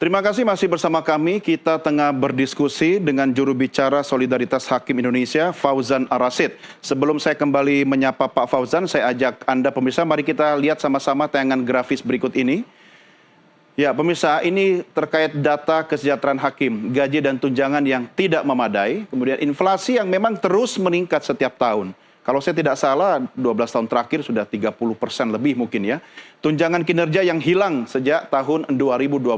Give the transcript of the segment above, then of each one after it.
Terima kasih masih bersama kami. Kita tengah berdiskusi dengan juru bicara Solidaritas Hakim Indonesia, Fauzan Ar-Rasyid. Sebelum saya kembali menyapa Pak Fauzan, saya ajak Anda pemirsa, mari kita lihat sama-sama tayangan grafis berikut ini. Ya, pemirsa, ini terkait data kesejahteraan hakim, gaji dan tunjangan yang tidak memadai, kemudian inflasi yang memang terus meningkat setiap tahun. Kalau saya tidak salah, 12 tahun terakhir sudah 30% lebih mungkin ya. Tunjangan kinerja yang hilang sejak tahun 2012.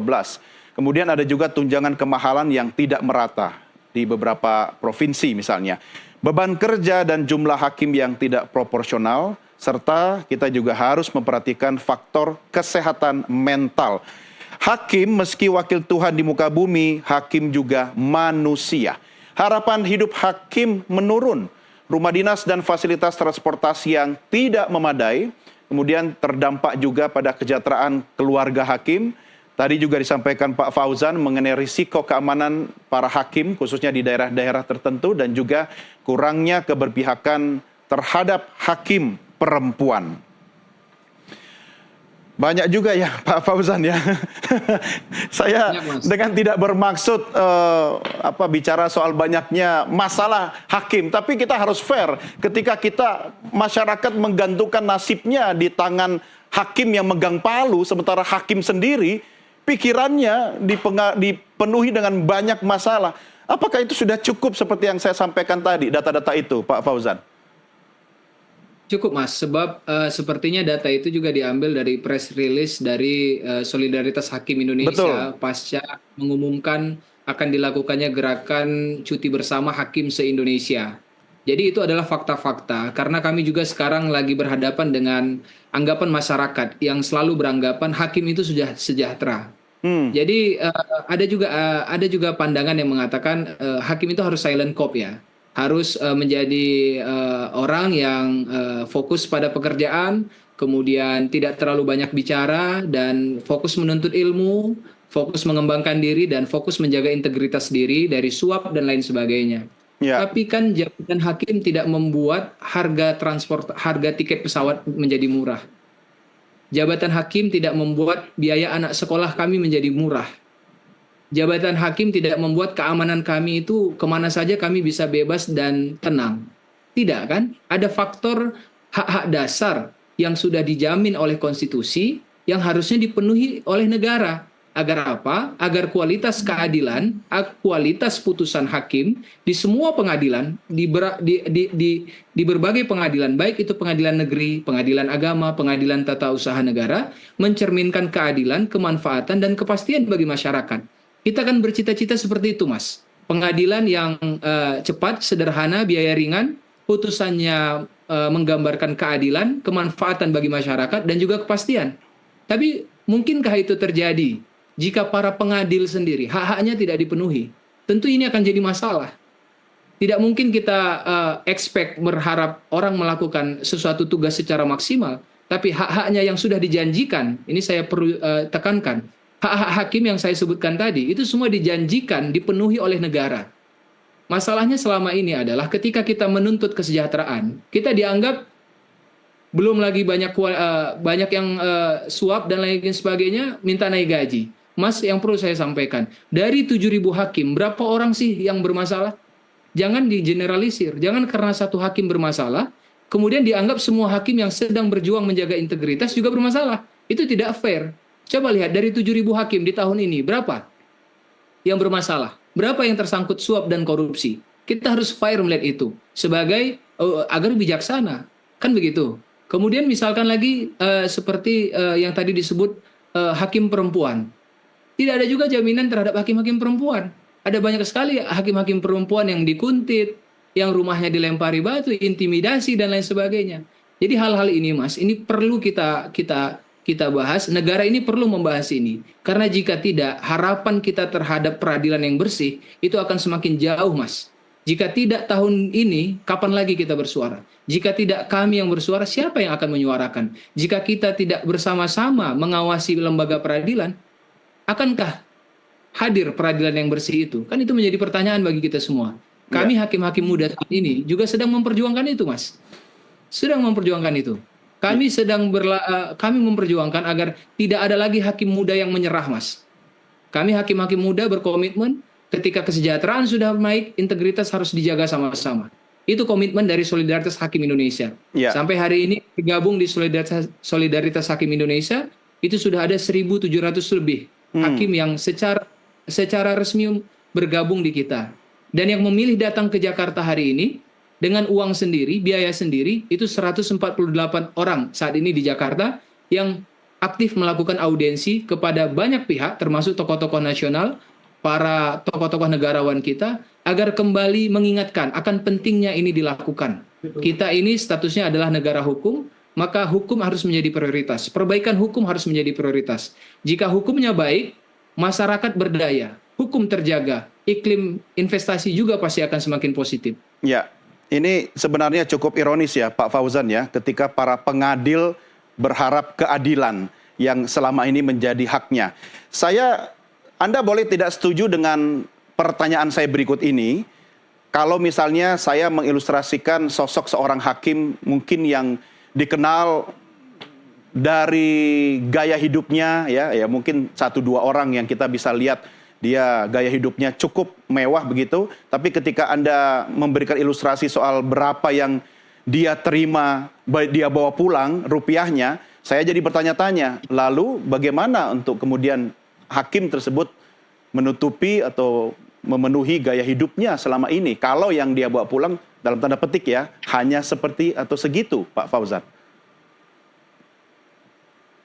Kemudian ada juga tunjangan kemahalan yang tidak merata di beberapa provinsi misalnya. Beban kerja dan jumlah hakim yang tidak proporsional, serta kita juga harus memperhatikan faktor kesehatan mental. Hakim meski wakil Tuhan di muka bumi, hakim juga manusia. Harapan hidup hakim menurun. Rumah dinas dan fasilitas transportasi yang tidak memadai, kemudian terdampak juga pada kesejahteraan keluarga hakim. Tadi juga disampaikan Pak Fauzan mengenai risiko keamanan para hakim, khususnya di daerah-daerah tertentu, dan juga kurangnya keberpihakan terhadap hakim perempuan. Banyak juga ya Pak Fauzan ya. Saya dengan tidak bermaksud bicara soal banyaknya masalah hakim, tapi kita harus fair ketika kita masyarakat menggantungkan nasibnya di tangan hakim yang megang palu, sementara hakim sendiri pikirannya dipenuhi dengan banyak masalah. Apakah itu sudah cukup seperti yang saya sampaikan tadi, data-data itu Pak Fauzan? Cukup Mas, sebab sepertinya data itu juga diambil dari press release dari Solidaritas Hakim Indonesia. Betul. Pasca mengumumkan akan dilakukannya gerakan cuti bersama hakim se-Indonesia. Jadi itu adalah fakta-fakta, karena kami juga sekarang lagi berhadapan dengan anggapan masyarakat yang selalu beranggapan hakim itu sudah sejahtera. Jadi ada juga pandangan yang mengatakan hakim itu harus silent cop ya. Harus menjadi orang yang fokus pada pekerjaan, kemudian tidak terlalu banyak bicara, dan fokus menuntut ilmu, fokus mengembangkan diri, dan fokus menjaga integritas diri dari suap dan lain sebagainya. Ya. Tapi kan jabatan hakim tidak membuat harga tiket pesawat menjadi murah. Jabatan hakim tidak membuat biaya anak sekolah kami menjadi murah. Jabatan hakim tidak membuat keamanan kami itu kemana saja kami bisa bebas dan tenang. Tidak kan? Ada faktor hak-hak dasar yang sudah dijamin oleh konstitusi yang harusnya dipenuhi oleh negara. Agar apa? Agar kualitas keadilan, kualitas putusan hakim di semua pengadilan, di berbagai pengadilan, baik itu pengadilan negeri, pengadilan agama, pengadilan tata usaha negara, mencerminkan keadilan, kemanfaatan, dan kepastian bagi masyarakat. Kita kan bercita-cita seperti itu, Mas. Pengadilan yang cepat, sederhana, biaya ringan, putusannya menggambarkan keadilan, kemanfaatan bagi masyarakat, dan juga kepastian. Tapi mungkinkah itu terjadi jika para pengadil sendiri hak-haknya tidak dipenuhi? Tentu ini akan jadi masalah. Tidak mungkin kita berharap orang melakukan sesuatu tugas secara maksimal, tapi hak-haknya yang sudah dijanjikan, ini saya perlu tekankan, hak-hak hakim yang saya sebutkan tadi, itu semua dijanjikan dipenuhi oleh negara. Masalahnya selama ini adalah ketika kita menuntut kesejahteraan, kita dianggap belum lagi banyak yang suap dan lain sebagainya, minta naik gaji. Mas, yang perlu saya sampaikan, dari 7.000 hakim, berapa orang sih yang bermasalah? Jangan digeneralisir, jangan karena satu hakim bermasalah, kemudian dianggap semua hakim yang sedang berjuang menjaga integritas juga bermasalah. Itu tidak fair. Coba lihat dari 7.000 hakim di tahun ini, berapa yang bermasalah? Berapa yang tersangkut suap dan korupsi? Kita harus fair melihat itu sebagai agar bijaksana. Kan begitu. Kemudian misalkan lagi seperti yang tadi disebut hakim perempuan. Tidak ada juga jaminan terhadap hakim-hakim perempuan. Ada banyak sekali hakim-hakim perempuan yang dikuntit, yang rumahnya dilempari batu, intimidasi, dan lain sebagainya. Jadi hal-hal ini, Mas, ini perlu kita bahas, negara ini perlu membahas ini. Karena jika tidak, harapan kita terhadap peradilan yang bersih, itu akan semakin jauh, Mas. Jika tidak tahun ini, kapan lagi kita bersuara? Jika tidak kami yang bersuara, siapa yang akan menyuarakan? Jika kita tidak bersama-sama mengawasi lembaga peradilan, akankah hadir peradilan yang bersih itu? Kan itu menjadi pertanyaan bagi kita semua. Kami hakim-hakim muda saat ini juga sedang memperjuangkan itu, Mas. Sedang memperjuangkan itu. Kami memperjuangkan agar tidak ada lagi hakim muda yang menyerah, Mas. Kami hakim-hakim muda berkomitmen ketika kesejahteraan sudah naik, integritas harus dijaga sama-sama. Itu komitmen dari Solidaritas Hakim Indonesia. Ya. Sampai hari ini bergabung di Solidaritas Hakim Indonesia itu sudah ada 1.700 lebih hakim yang secara resmi bergabung di kita. Dan yang memilih datang ke Jakarta hari ini dengan uang sendiri, biaya sendiri, itu 148 orang saat ini di Jakarta yang aktif melakukan audiensi kepada banyak pihak, termasuk tokoh-tokoh nasional, para tokoh-tokoh negarawan kita, agar kembali mengingatkan akan pentingnya ini dilakukan. Kita ini statusnya adalah negara hukum, maka hukum harus menjadi prioritas. Perbaikan hukum harus menjadi prioritas. Jika hukumnya baik, masyarakat berdaya, hukum terjaga, iklim investasi juga pasti akan semakin positif. Ya, ini sebenarnya cukup ironis ya Pak Fauzan ya, ketika para pengadil berharap keadilan yang selama ini menjadi haknya. Anda boleh tidak setuju dengan pertanyaan saya berikut ini. Kalau misalnya saya mengilustrasikan sosok seorang hakim mungkin yang dikenal dari gaya hidupnya ya mungkin 1-2 orang yang kita bisa lihat dia gaya hidupnya cukup mewah begitu, tapi ketika Anda memberikan ilustrasi soal berapa yang dia terima, dia bawa pulang rupiahnya, saya jadi bertanya-tanya, lalu bagaimana untuk kemudian hakim tersebut menutupi atau memenuhi gaya hidupnya selama ini kalau yang dia bawa pulang dalam tanda petik ya hanya seperti atau segitu, Pak Fauzan?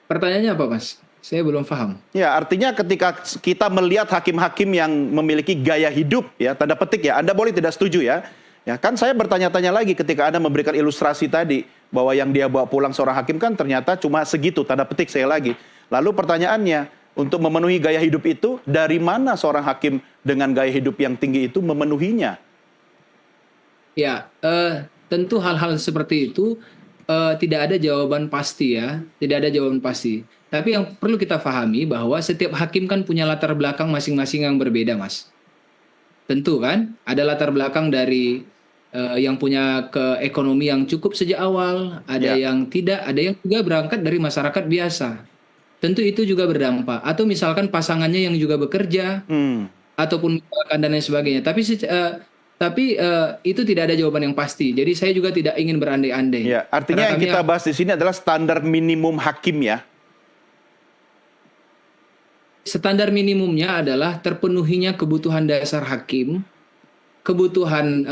Pertanyaannya apa, Mas? Saya belum paham. Ya, artinya ketika kita melihat hakim-hakim yang memiliki gaya hidup ya tanda petik ya, Anda boleh tidak setuju ya. Ya kan saya bertanya-tanya lagi ketika Anda memberikan ilustrasi tadi bahwa yang dia bawa pulang seorang hakim kan ternyata cuma segitu, tanda petik saya lagi. Lalu pertanyaannya, untuk memenuhi gaya hidup itu dari mana seorang hakim dengan gaya hidup yang tinggi itu memenuhinya? Ya, tentu hal-hal seperti itu tidak ada jawaban pasti ya, tidak ada jawaban pasti. Tapi yang perlu kita pahami bahwa setiap hakim kan punya latar belakang masing-masing yang berbeda, Mas. Tentu kan, ada latar belakang dari yang punya keekonomi yang cukup sejak awal, ada yang tidak, ada yang juga berangkat dari masyarakat biasa. Tentu itu juga berdampak. Atau misalkan pasangannya yang juga bekerja, ataupun misalkan dan lain sebagainya. Tapi itu tidak ada jawaban yang pasti. Jadi saya juga tidak ingin berandai-andai. Ya, artinya yang kita bahas di sini adalah standar minimum hakim ya. Standar minimumnya adalah terpenuhinya kebutuhan dasar hakim, kebutuhan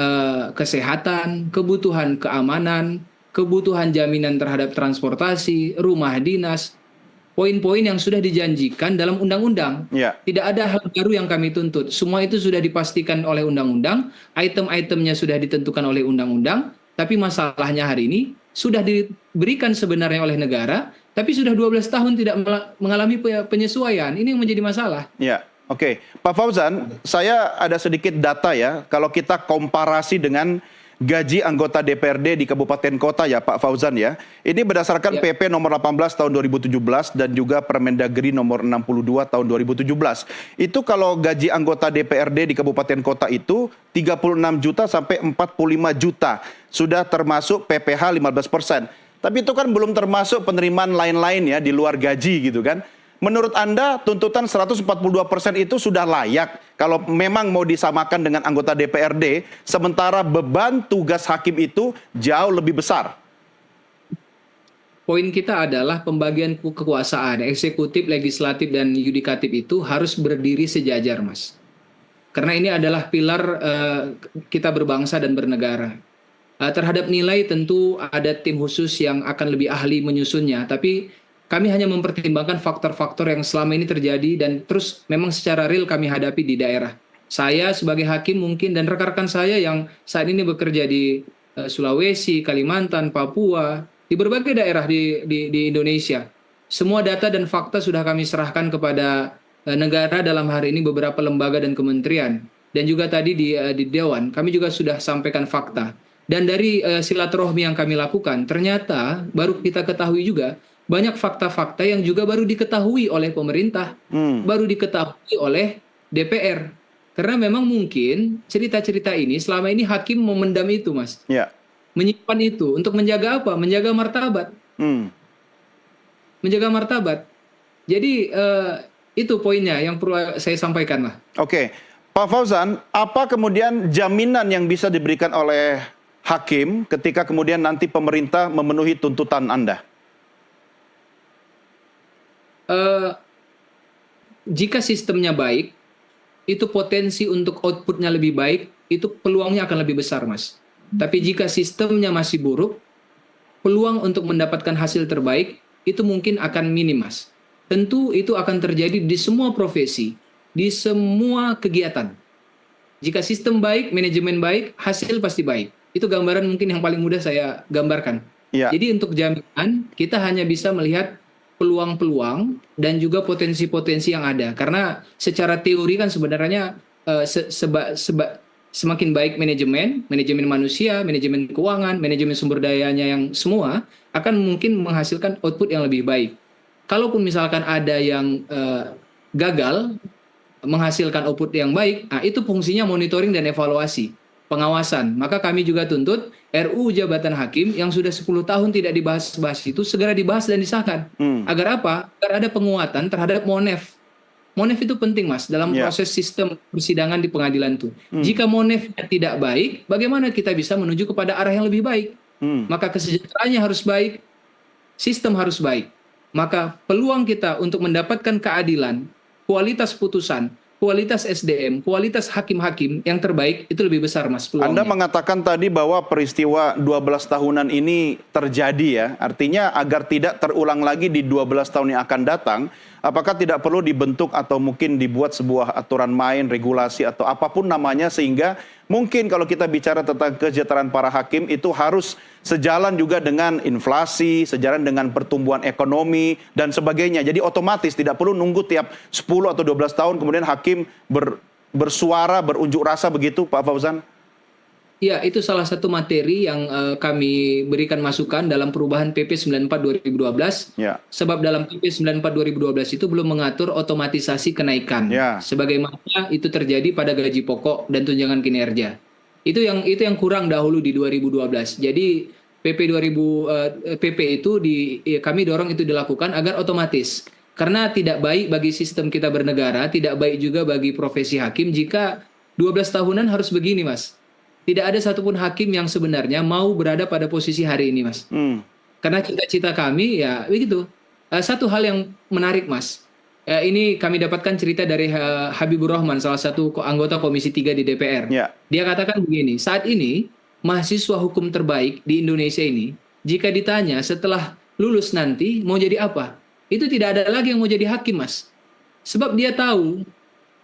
kesehatan, kebutuhan keamanan, kebutuhan jaminan terhadap transportasi, rumah dinas, poin-poin yang sudah dijanjikan dalam undang-undang. Ya. Tidak ada hal baru yang kami tuntut. Semua itu sudah dipastikan oleh undang-undang, item-itemnya sudah ditentukan oleh undang-undang, tapi masalahnya hari ini sudah diberikan sebenarnya oleh negara, tapi sudah 12 tahun tidak mengalami penyesuaian. Ini yang menjadi masalah. Ya, oke. Pak Fauzan, saya ada sedikit data ya, kalau kita komparasi dengan gaji anggota DPRD di kabupaten kota ya Pak Fauzan ya. Ini berdasarkan PP nomor 18 tahun 2017 dan juga Permendagri nomor 62 tahun 2017. Itu kalau gaji anggota DPRD di kabupaten kota itu 36 juta sampai 45 juta. Sudah termasuk PPh 15%. Tapi itu kan belum termasuk penerimaan lain-lain ya di luar gaji gitu kan. Menurut Anda tuntutan 142% itu sudah layak kalau memang mau disamakan dengan anggota DPRD, sementara beban tugas hakim itu jauh lebih besar? Poin kita adalah pembagian kekuasaan, eksekutif, legislatif, dan yudikatif itu harus berdiri sejajar, Mas. Karena ini adalah pilar kita berbangsa dan bernegara. Terhadap nilai tentu ada tim khusus yang akan lebih ahli menyusunnya, tapi kami hanya mempertimbangkan faktor-faktor yang selama ini terjadi dan terus memang secara real kami hadapi di daerah. Saya sebagai hakim mungkin dan rekan-rekan saya yang saat ini bekerja di Sulawesi, Kalimantan, Papua, di berbagai daerah di Indonesia. Semua data dan fakta sudah kami serahkan kepada negara, dalam hari ini beberapa lembaga dan kementerian. Dan juga tadi di Dewan, kami juga sudah sampaikan fakta. Dan dari silaturahmi yang kami lakukan, ternyata baru kita ketahui juga banyak fakta-fakta yang juga baru diketahui oleh pemerintah, baru diketahui oleh DPR. Karena memang mungkin cerita-cerita ini selama ini hakim memendam itu, Mas. Ya. Menyimpan itu untuk menjaga apa? Menjaga martabat. Menjaga martabat. Jadi Itu poinnya yang perlu saya sampaikan lah. Oke, Pak Fauzan, apa kemudian jaminan yang bisa diberikan oleh hakim ketika kemudian nanti pemerintah memenuhi tuntutan Anda? Eh, Jika sistemnya baik, itu potensi untuk outputnya lebih baik, itu peluangnya akan lebih besar, Mas. Tapi jika sistemnya masih buruk, peluang untuk mendapatkan hasil terbaik itu mungkin akan minim, Mas. Tentu itu akan terjadi di semua profesi, di semua kegiatan. Jika sistem baik, manajemen baik, hasil pasti baik. Itu gambaran mungkin yang paling mudah saya gambarkan. Ya, Jadi untuk jaminan, kita hanya bisa melihat peluang-peluang dan juga potensi-potensi yang ada. Karena secara teori kan sebenarnya semakin baik manajemen, manajemen manusia, manajemen keuangan, manajemen sumber dayanya yang semua akan mungkin menghasilkan output yang lebih baik. Kalaupun misalkan ada yang gagal menghasilkan output yang baik, nah itu fungsinya monitoring dan evaluasi, pengawasan. Maka kami juga tuntut RUU Jabatan Hakim yang sudah 10 tahun tidak dibahas-bahas itu segera dibahas dan disahkan. Agar apa? Agar ada penguatan terhadap MONEF. MONEF itu penting, Mas, dalam ya. proses sistem persidangan di pengadilan itu. Jika MONEF tidak baik, bagaimana kita bisa menuju kepada arah yang lebih baik? Maka kesejahteraannya harus baik, sistem harus baik. Maka peluang kita untuk mendapatkan keadilan, kualitas putusan, kualitas SDM, kualitas hakim-hakim yang terbaik itu lebih besar, Mas, peluangnya. Anda mengatakan tadi bahwa peristiwa 12 tahunan ini terjadi ya. Artinya agar tidak terulang lagi di 12 tahun yang akan datang, apakah tidak perlu dibentuk atau mungkin dibuat sebuah aturan main, regulasi atau apapun namanya sehingga mungkin kalau kita bicara tentang kesejahteraan para hakim itu harus sejalan juga dengan inflasi, sejalan dengan pertumbuhan ekonomi dan sebagainya. Jadi otomatis tidak perlu nunggu tiap 10 atau 12 tahun kemudian hakim bersuara, berunjuk rasa begitu, Pak Fauzan? Ya, itu salah satu materi yang kami berikan masukan dalam perubahan PP 94 2012. Ya. Sebab dalam PP 94 2012 itu belum mengatur otomatisasi kenaikan. Ya. Sebagaimana itu terjadi pada gaji pokok dan tunjangan kinerja. Itu yang kurang dahulu di 2012. Jadi PP itu kami dorong itu dilakukan agar otomatis. Karena tidak baik bagi sistem kita bernegara, tidak baik juga bagi profesi hakim jika 12 tahunan harus begini, Mas. Tidak ada satupun hakim yang sebenarnya mau berada pada posisi hari ini, Mas. Karena cita-cita kami ya begitu. Satu hal yang menarik, Mas. Ini kami dapatkan cerita dari Habibur Rahman, salah satu anggota Komisi 3 di DPR. Ya. Dia katakan begini, saat ini mahasiswa hukum terbaik di Indonesia ini, jika ditanya setelah lulus nanti mau jadi apa, itu tidak ada lagi yang mau jadi hakim, Mas. Sebab dia tahu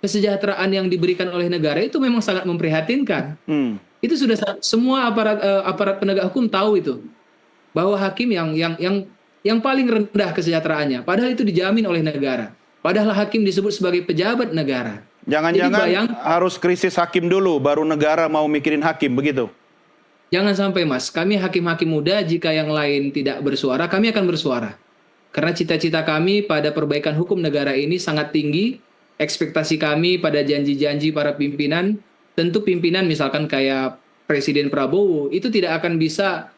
kesejahteraan yang diberikan oleh negara itu memang sangat memprihatinkan. Itu sudah semua aparat penegak hukum tahu itu, bahwa hakim yang paling rendah kesejahteraannya, padahal itu dijamin oleh negara. Padahal hakim disebut sebagai pejabat negara. Jangan-jangan harus krisis hakim dulu, baru negara mau mikirin hakim, begitu? Jangan sampai, Mas. Kami hakim-hakim muda, jika yang lain tidak bersuara, kami akan bersuara. Karena cita-cita kami pada perbaikan hukum negara ini sangat tinggi. Ekspektasi kami pada janji-janji para pimpinan, tentu pimpinan misalkan kayak Presiden Prabowo, itu tidak akan bisa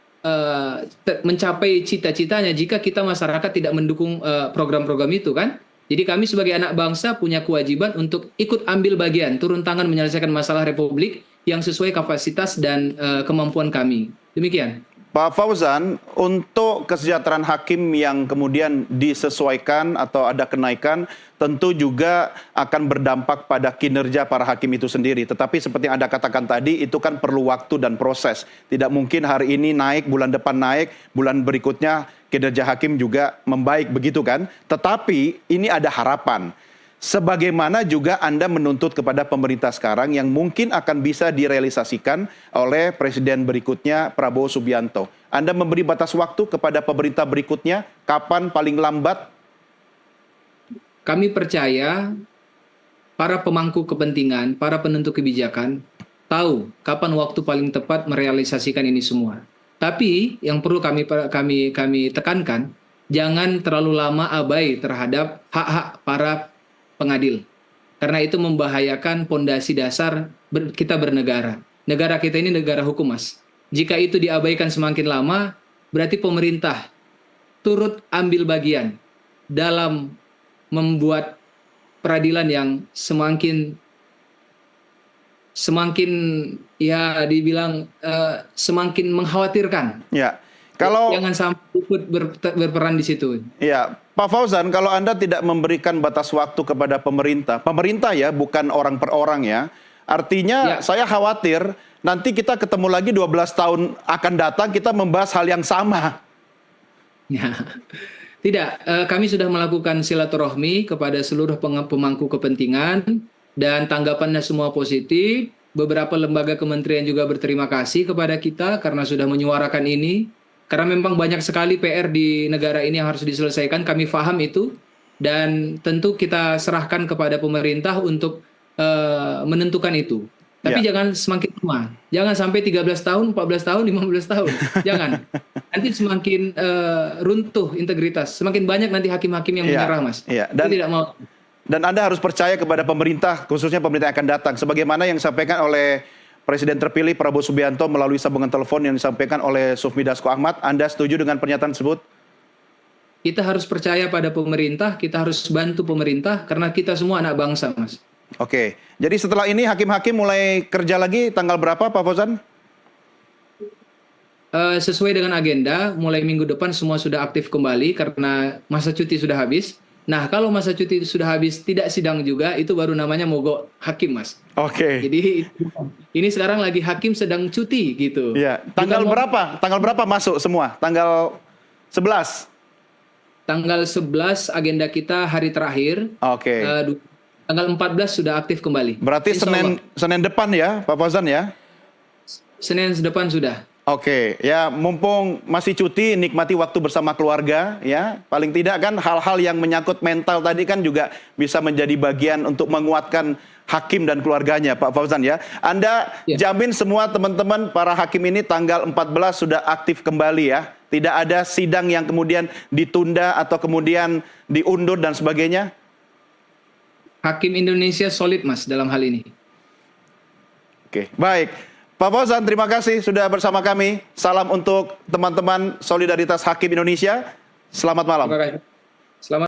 mencapai cita-citanya jika kita masyarakat tidak mendukung program-program itu, kan? Jadi kami sebagai anak bangsa punya kewajiban untuk ikut ambil bagian, turun tangan menyelesaikan masalah Republik yang sesuai kapasitas dan kemampuan kami. Demikian. Pak Fauzan, untuk kesejahteraan hakim yang kemudian disesuaikan atau ada kenaikan, tentu juga akan berdampak pada kinerja para hakim itu sendiri. Tetapi seperti yang Anda katakan tadi, itu kan perlu waktu dan proses. Tidak mungkin hari ini naik, bulan depan naik, bulan berikutnya kinerja hakim juga membaik, begitu kan? Tetapi ini ada harapan. Sebagaimana juga Anda menuntut kepada pemerintah sekarang yang mungkin akan bisa direalisasikan oleh Presiden berikutnya, Prabowo Subianto. Anda memberi batas waktu kepada pemerintah berikutnya, kapan paling lambat? Kami percaya para pemangku kepentingan, para penentu kebijakan, tahu kapan waktu paling tepat merealisasikan ini semua. Tapi yang perlu kami tekankan, jangan terlalu lama abai terhadap hak-hak para pengadil. Karena itu membahayakan pondasi dasar kita bernegara. Negara kita ini negara hukum, Mas. Jika itu diabaikan semakin lama, berarti pemerintah turut ambil bagian dalam membuat peradilan yang semakin ya dibilang semakin mengkhawatirkan. Ya. Kalau jangan sampai ikut berperan di situ. Ya, Pak Fauzan, kalau Anda tidak memberikan batas waktu kepada pemerintah ya, bukan orang per orang ya. Artinya saya khawatir nanti kita ketemu lagi 12 tahun akan datang kita membahas hal yang sama. Ya. Tidak, kami sudah melakukan silaturahmi kepada seluruh pemangku kepentingan dan tanggapannya semua positif. Beberapa lembaga kementerian juga berterima kasih kepada kita karena sudah menyuarakan ini. Karena memang banyak sekali PR di negara ini yang harus diselesaikan, kami paham itu. Dan tentu kita serahkan kepada pemerintah untuk menentukan itu. Tapi jangan semakin lama. Jangan sampai 13 tahun, 14 tahun, 15 tahun. Jangan. Nanti semakin runtuh integritas. Semakin banyak nanti hakim-hakim yang menyerah, Mas. Dan tidak mau. Dan Anda harus percaya kepada pemerintah, khususnya pemerintah yang akan datang. Sebagaimana yang disampaikan oleh Presiden terpilih Prabowo Subianto melalui sambungan telepon yang disampaikan oleh Sufmi Dasko Ahmad. Anda setuju dengan pernyataan tersebut? Kita harus percaya pada pemerintah, kita harus bantu pemerintah, karena kita semua anak bangsa, Mas. Oke, jadi setelah ini hakim-hakim mulai kerja lagi tanggal berapa, Pak Fauzan? Sesuai dengan agenda, mulai minggu depan semua sudah aktif kembali karena masa cuti sudah habis. Nah, kalau masa cuti sudah habis tidak sidang juga, itu baru namanya mogok hakim, Mas. Oke. Jadi ini sekarang lagi hakim sedang cuti gitu. Iya. Tanggal berapa? Tanggal berapa masuk semua? Tanggal 11. Tanggal 11 agenda kita hari terakhir. Oke. Tanggal 14 sudah aktif kembali. Berarti Senin depan ya, Pak Fauzan ya? Senin depan sudah. Oke, ya mumpung masih cuti, nikmati waktu bersama keluarga ya. Paling tidak kan hal-hal yang menyangkut mental tadi kan juga bisa menjadi bagian untuk menguatkan hakim dan keluarganya, Pak Fauzan ya. Anda jamin semua teman-teman para hakim ini tanggal 14 sudah aktif kembali ya. Tidak ada sidang yang kemudian ditunda atau kemudian diundur dan sebagainya. Hakim Indonesia solid, Mas, dalam hal ini. Oke, baik. Pak Fauzan, terima kasih sudah bersama kami. Salam untuk teman-teman Solidaritas Hakim Indonesia. Selamat malam. Terima kasih.